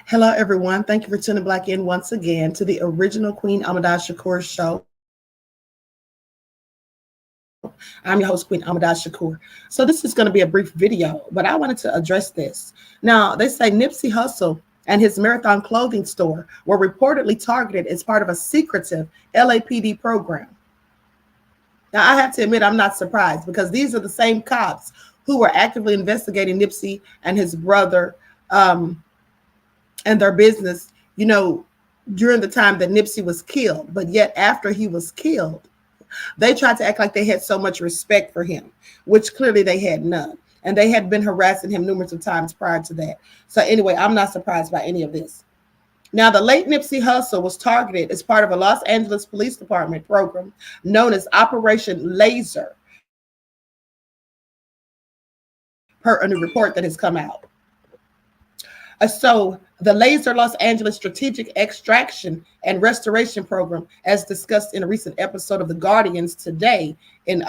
Hello, everyone. Thank you for tuning back in once again to the original Queen Ahmadiyyah Shakur show. I'm your host, Queen Ahmadiyyah Shakur. So this is going to be a brief video, but I wanted to address this. Now, they say Nipsey Hussle and his Marathon clothing store were reportedly targeted as part of a secretive LAPD program. Now, I have to admit, I'm not surprised because these are the same cops who were actively investigating Nipsey and his brother and their business, during the time that Nipsey was killed. But yet after he was killed, they tried to act like they had so much respect for him, which clearly they had none. And they had been harassing him numerous of times prior to that. So anyway, I'm not surprised by any of this. Now, the late Nipsey Hussle was targeted as part of a Los Angeles Police Department program known as Operation Laser, per a new report that has come out. So the Laser Los Angeles Strategic Extraction and Restoration Program, as discussed in a recent episode of The Guardians Today in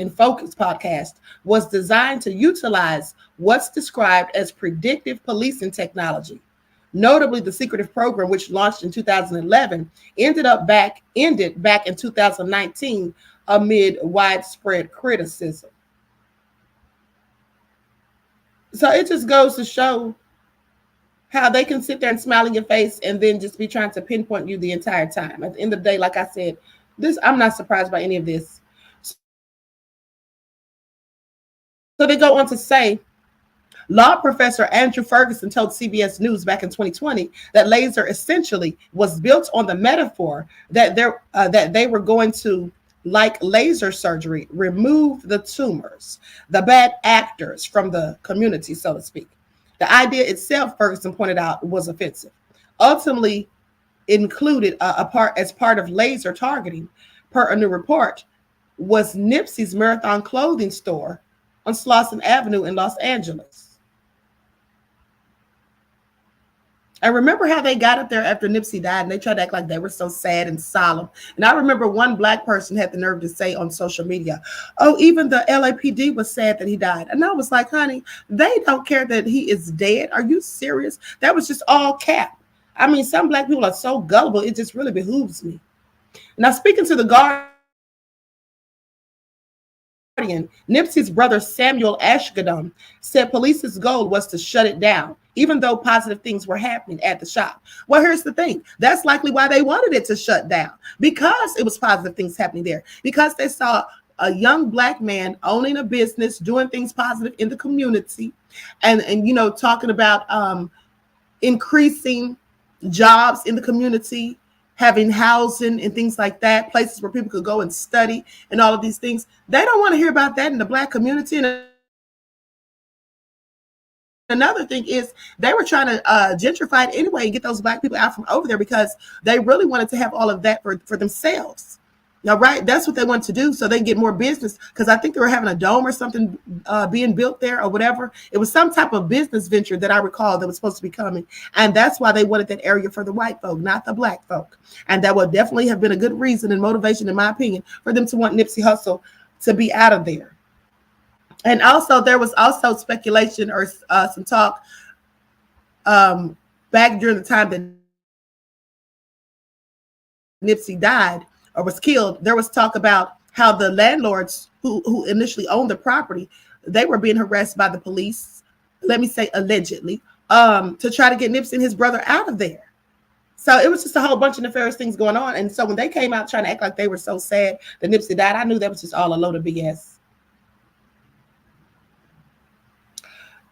Focus podcast, was designed to utilize what's described as predictive policing technology. Notably, the secretive program, which launched in 2011, ended back in 2019 amid widespread criticism. So it just goes to show how they can sit there and smile in your face and then just be trying to pinpoint you the entire time. At the end of the day, like I said, I'm not surprised by any of this. So they go on to say, law professor Andrew Ferguson told CBS News back in 2020 that laser essentially was built on the metaphor that they were going to, like laser surgery, remove the tumors, the bad actors from the community, so to speak. The idea itself, Ferguson pointed out, was offensive. Ultimately included as part of laser targeting, per a new report, was Nipsey's Marathon clothing store on Slauson Avenue in Los Angeles. I remember how they got up there after Nipsey died, and they tried to act like they were so sad and solemn. And I remember one Black person had the nerve to say on social media, oh, even the LAPD was sad that he died. And I was like, honey, they don't care that he is dead. Are you serious? That was just all cap. I mean, some Black people are so gullible, it just really behooves me. Now, speaking to The Guardian, Nipsey's brother Samuel Ashgadon said police's goal was to shut it down, even though positive things were happening at the shop. Well, here's the thing. That's likely why they wanted it to shut down, because it was positive things happening there, because they saw a young Black man owning a business, doing things positive in the community, and talking about increasing jobs in the community, having housing and things like that, places where people could go and study and all of these things. They don't want to hear about that in the Black community. And another thing is they were trying to gentrify it anyway and get those Black people out from over there, because they really wanted to have all of that for themselves. Now, right, that's what they wanted to do, so they get more business, because I think they were having a dome or something being built there or whatever. It was some type of business venture that I recall that was supposed to be coming, and that's why they wanted that area for the white folk, not the Black folk. And that would definitely have been a good reason and motivation, in my opinion, for them to want Nipsey Hussle to be out of there. And also, there was also speculation or some talk back during the time that Nipsey died or was killed. There was talk about how the landlords who initially owned the property, they were being harassed by the police, let me say allegedly, to try to get Nipsey and his brother out of there. So it was just a whole bunch of nefarious things going on. And so when they came out trying to act like they were so sad that Nipsey died, I knew that was just all a load of BS.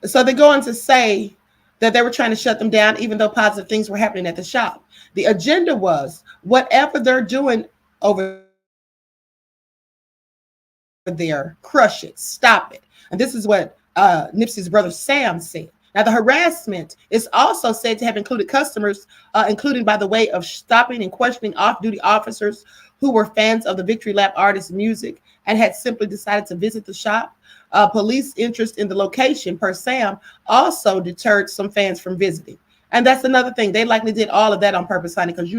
So they go on to say that they were trying to shut them down, even though positive things were happening at the shop. The agenda was, whatever they're doing over there, crush it, stop it. And this is what Nipsey's brother Sam said. Now, the harassment is also said to have included customers, including by the way of stopping and questioning off-duty officers who were fans of the Victory Lap artist's music and had simply decided to visit the shop. Police interest in the location, per Sam, also deterred some fans from visiting. And that's another thing. They likely did all of that on purpose, honey, because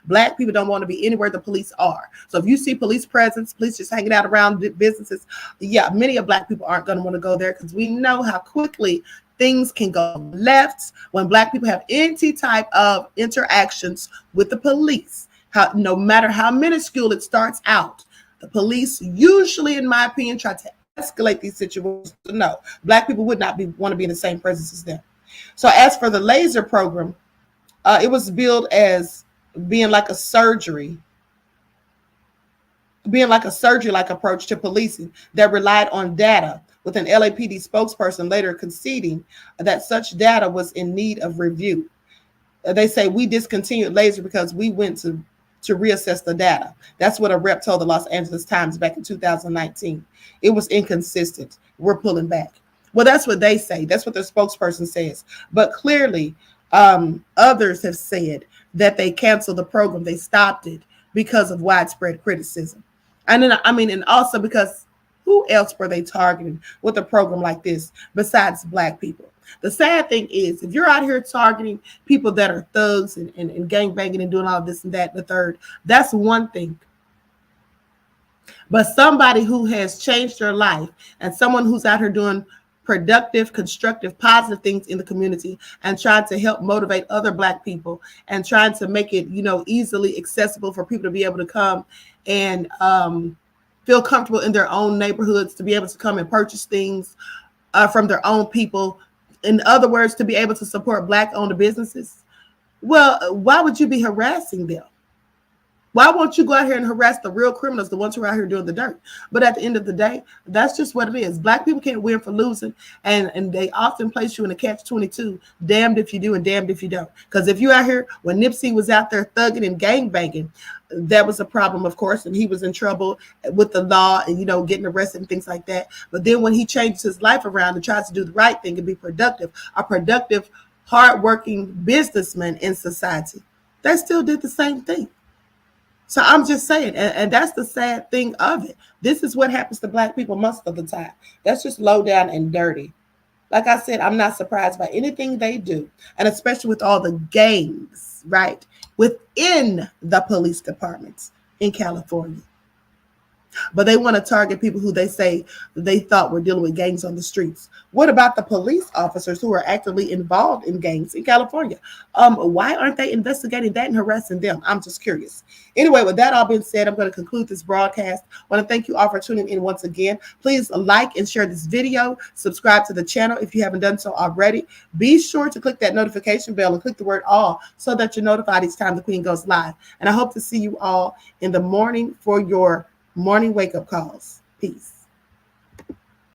Black people don't want to be anywhere the police are. So if you see police presence, police just hanging out around businesses, yeah, many of Black people aren't going to want to go there, because we know how quickly things can go left when Black people have any type of interactions with the police. No matter how minuscule it starts out, the police usually, in my opinion, try to escalate these situations. So no, Black people would not want to be in the same presence as them. So as for the laser program, it was billed as being like a surgery like approach to policing that relied on data, with an LAPD spokesperson later conceding that such data was in need of review. They say we discontinued laser because we went to reassess the data. That's what a rep told the Los Angeles Times back in 2019. It was inconsistent. We're pulling back. Well, that's what they say. That's what their spokesperson says. But clearly, others have said that they canceled the program. They stopped it because of widespread criticism. And then, and also because who else were they targeting with a program like this besides Black people? The sad thing is, if you're out here targeting people that are thugs and gangbanging and doing all this and that and the third, that's one thing. But somebody who has changed their life and someone who's out here doing productive, constructive, positive things in the community and trying to help motivate other Black people and trying to make it, easily accessible for people to be able to come and feel comfortable in their own neighborhoods, to be able to come and purchase things from their own people. In other words, to be able to support Black-owned businesses. Well, why would you be harassing them? Why won't you go out here and harass the real criminals, the ones who are out here doing the dirt? But at the end of the day, that's just what it is. Black people can't win for losing, and they often place you in a catch-22, damned if you do and damned if you don't. Because if you're out here, when Nipsey was out there thugging and gangbanging, that was a problem, of course, and he was in trouble with the law and, getting arrested and things like that. But then when he changes his life around and tries to do the right thing and be productive, a productive, hardworking businessman in society, they still did the same thing. So I'm just saying, and that's the sad thing of it. This is what happens to Black people most of the time. That's just low down and dirty. Like I said, I'm not surprised by anything they do, and especially with all the gangs, right, within the police departments in California. But they want to target people who they say they thought were dealing with gangs on the streets. What about the police officers who are actively involved in gangs in California? Why aren't they investigating that and harassing them? I'm just curious. Anyway, with that all being said, I'm going to conclude this broadcast. I want to thank you all for tuning in once again. Please like and share this video. Subscribe to the channel if you haven't done so already. Be sure to click that notification bell and click the word all so that you're notified each time the Queen goes live. And I hope to see you all in the morning for your morning wake-up calls. Peace.